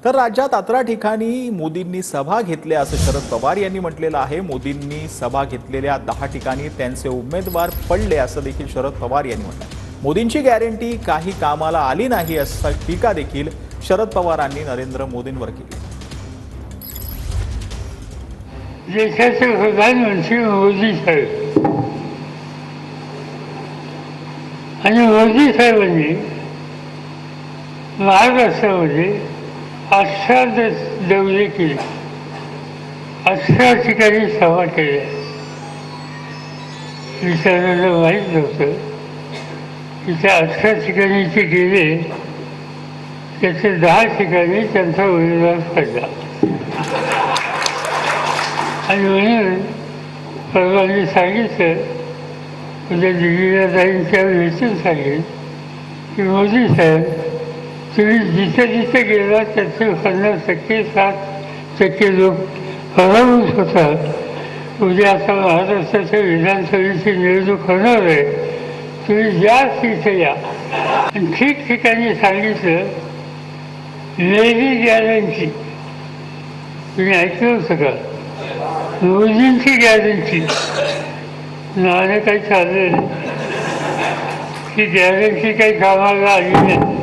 तर राज्यात 11 ठिकाणी मोदींनी सभा घेतल्या असं शरद पवार यांनी म्हटलेलं आहे। मोदींनी सभा घेतलेल्या 10 ठिकाणी त्यांचे उमेदवार पडले असं देखील शरद पवार यांनी म्हटलं। मोदींची गॅरंटी काही कामाला आली नाही असा टीका देखील शरद पवारांनी नरेंद्र मोदींवर केली। देशाचे प्रधानमंत्री मोदी साहेब आणि मोदी साहेबांनी महाराष्ट्रामध्ये 18 दौरे केले, 18 ठिकाणी सभा केल्या। विचारायला माहीत नव्हतं की त्या 18 ठिकाणी ते गेले, त्याचे 10 ठिकाणी त्यांचा उमेदवार पडला। आणि म्हणून परवा मी सांगितलं, उद्या दिल्लीला जाईन त्यावेळी सांगेन की मोदी साहेब, तुम्ही जिथे जिथे गेला त्याचे 50% 60% लोक पराभूत होतात। उद्या आता महाराष्ट्राच्या विधानसभेची निवडणूक होणार आहे, तुम्ही ज्या तिथे या। आणि ठिकठिकाणी सांगितलं लेडी गॅरंटी, तुम्ही ऐकलं होतं का? मोदींची गॅरंटी नावाने काही चाललं नाही, ही गॅरंटी काही कामाला आली नाही।